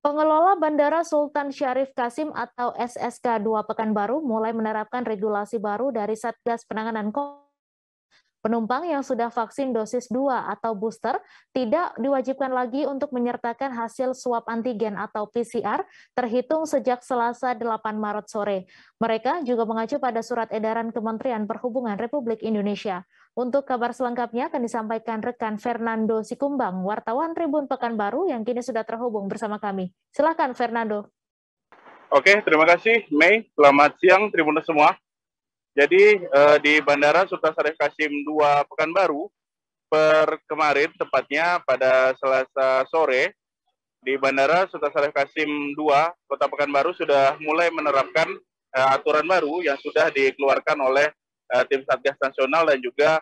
Pengelola Bandara Sultan Syarif Kasim atau SSK 2 Pekanbaru mulai menerapkan regulasi baru dari Satgas Penanganan COVID. Penumpang yang sudah vaksin dosis 2 atau booster tidak diwajibkan lagi untuk menyertakan hasil swab antigen atau PCR terhitung sejak Selasa 8 Maret sore. Mereka juga mengacu pada surat edaran Kementerian Perhubungan Republik Indonesia. Untuk kabar selengkapnya akan disampaikan rekan Fernando Sikumbang, wartawan Tribun Pekanbaru yang kini sudah terhubung bersama kami. Silakan Fernando. Oke, terima kasih Mei. Selamat siang Tribuners semua. Jadi di Bandara Sultan Syarif Kasim II Pekanbaru per kemarin tepatnya pada Selasa sore di Bandara Sultan Syarif Kasim II Kota Pekanbaru sudah mulai menerapkan aturan baru yang sudah dikeluarkan oleh tim Satgas Nasional dan juga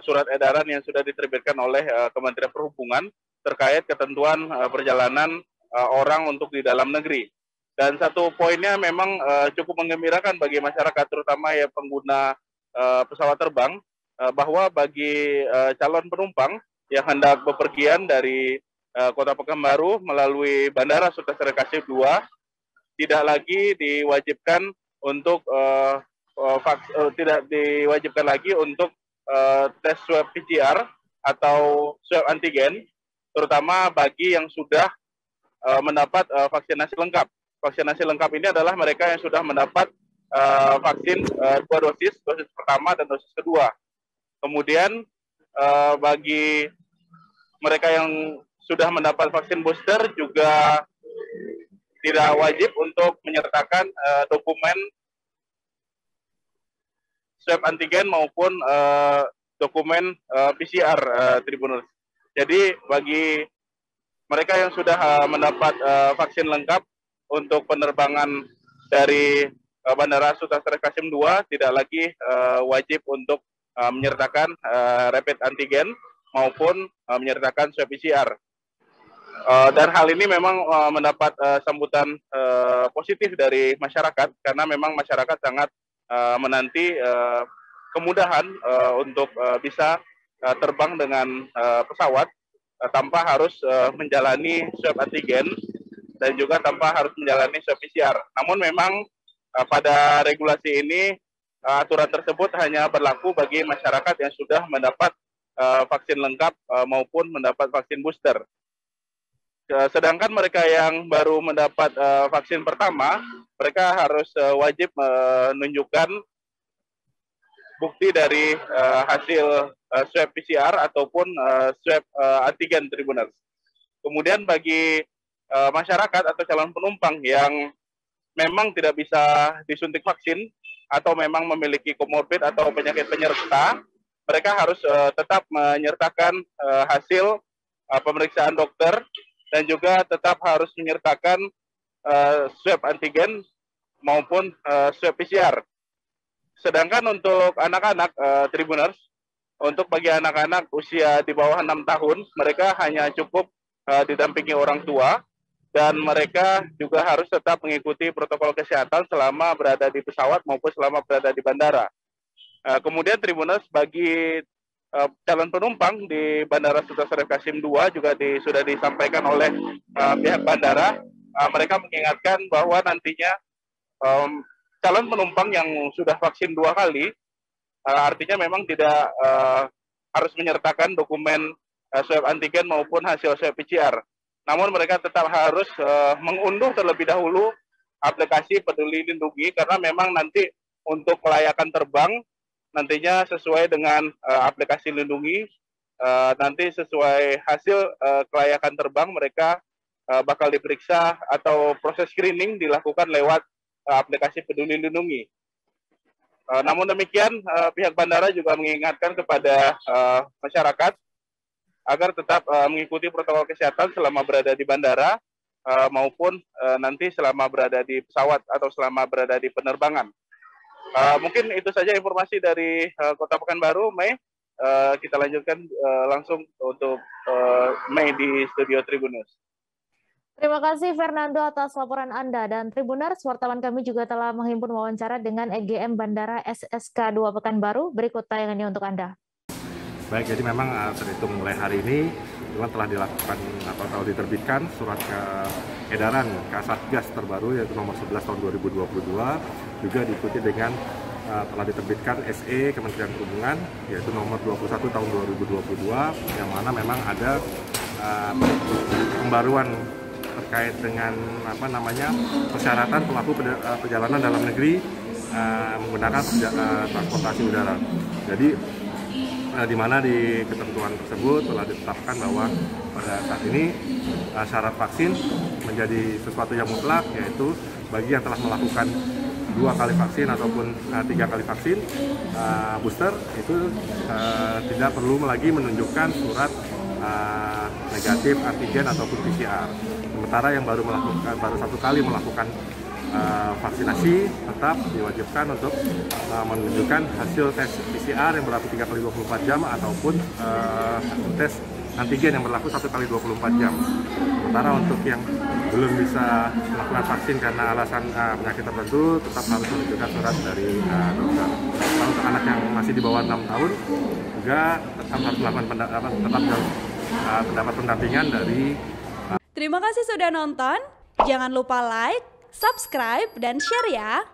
surat edaran yang sudah diterbitkan oleh Kementerian Perhubungan terkait ketentuan perjalanan orang untuk di dalam negeri. Dan satu poinnya memang cukup menggembirakan bagi masyarakat, terutama ya pengguna pesawat terbang, bahwa bagi calon penumpang yang hendak bepergian dari Kota Pekanbaru melalui Bandara Sultan Syarif Kasim II tidak lagi diwajibkan untuk tidak diwajibkan lagi untuk tes swab PCR atau swab antigen, terutama bagi yang sudah mendapat vaksinasi lengkap. Vaksinasi lengkap ini adalah mereka yang sudah mendapat vaksin 2 dosis, dosis pertama dan dosis kedua. Kemudian bagi mereka yang sudah mendapat vaksin booster juga tidak wajib untuk menyertakan dokumen swab antigen maupun dokumen PCR Tribuners. Jadi bagi mereka yang sudah mendapat vaksin lengkap untuk penerbangan dari Bandara Sultan Syarif Kasim II tidak lagi wajib untuk menyertakan rapid antigen maupun menyertakan swab PCR. Dan hal ini memang mendapat sambutan positif dari masyarakat karena memang masyarakat sangat menanti kemudahan untuk bisa terbang dengan pesawat tanpa harus menjalani swab antigen dan juga tanpa harus menjalani swab PCR. Namun memang pada regulasi ini aturan tersebut hanya berlaku bagi masyarakat yang sudah mendapat vaksin lengkap maupun mendapat vaksin booster. Sedangkan mereka yang baru mendapat vaksin pertama, mereka harus wajib menunjukkan bukti dari hasil swab PCR ataupun swab antigen Tribuners. Kemudian bagi masyarakat atau calon penumpang yang memang tidak bisa disuntik vaksin atau memang memiliki komorbid atau penyakit penyerta, mereka harus tetap menyertakan hasil pemeriksaan dokter dan juga tetap harus menyertakan swab antigen maupun swab PCR. Sedangkan untuk anak-anak Tribuners, untuk bagi anak-anak usia di bawah 6 tahun, mereka hanya cukup didampingi orang tua dan mereka juga harus tetap mengikuti protokol kesehatan selama berada di pesawat maupun selama berada di bandara. Kemudian Tribuners, bagi calon penumpang di Bandara Sultan Syarif Kasim II juga sudah disampaikan oleh pihak bandara, mereka mengingatkan bahwa nantinya calon penumpang yang sudah vaksin 2 kali, artinya memang tidak harus menyertakan dokumen swab antigen maupun hasil swab PCR. Namun mereka tetap harus mengunduh terlebih dahulu aplikasi Peduli Lindungi karena memang nanti untuk kelayakan terbang nantinya sesuai dengan aplikasi Lindungi, nanti sesuai hasil kelayakan terbang mereka bakal diperiksa atau proses screening dilakukan lewat aplikasi Peduli Lindungi. Namun demikian pihak bandara juga mengingatkan kepada masyarakat agar tetap mengikuti protokol kesehatan selama berada di bandara maupun nanti selama berada di pesawat atau selama berada di penerbangan. Mungkin itu saja informasi dari Kota Pekanbaru, Mei. Kita lanjutkan langsung untuk Mei di Studio Tribuners. Terima kasih Fernando atas laporan Anda, dan Tribuners, wartawan kami juga telah menghimpun wawancara dengan EGM Bandara SSK 2 Pekanbaru. Berikut tayangannya untuk Anda. Baik, jadi memang terhitung mulai hari ini telah dilakukan atau diterbitkan surat edaran Kasatgas terbaru yaitu nomor 11 tahun 2022, juga diikuti dengan telah diterbitkan SE Kementerian Perhubungan yaitu nomor 21 tahun 2022 yang mana memang ada pembaruan terkait dengan persyaratan pelaku perjalanan dalam negeri menggunakan transportasi udara. Jadi di mana di ketentuan tersebut telah ditetapkan bahwa pada saat ini syarat vaksin menjadi sesuatu yang mutlak, yaitu bagi yang telah melakukan 2 kali vaksin ataupun 3 kali vaksin booster itu tidak perlu lagi menunjukkan surat negatif antigen ataupun PCR. Sementara yang baru 1 kali melakukan vaksinasi tetap diwajibkan untuk menunjukkan hasil tes PCR yang berlaku 3 kali 24 jam ataupun tes antigen yang berlaku 1 kali 24 jam. Sementara untuk yang belum bisa melakukan vaksin karena alasan penyakit tertentu tetap harus menunjukkan surat dari dokter. Nah, untuk anak yang masih di bawah 6 tahun juga tetap harus melakukan pendapat pendampingan dari. Terima kasih sudah nonton. Jangan lupa like, subscribe, dan share ya!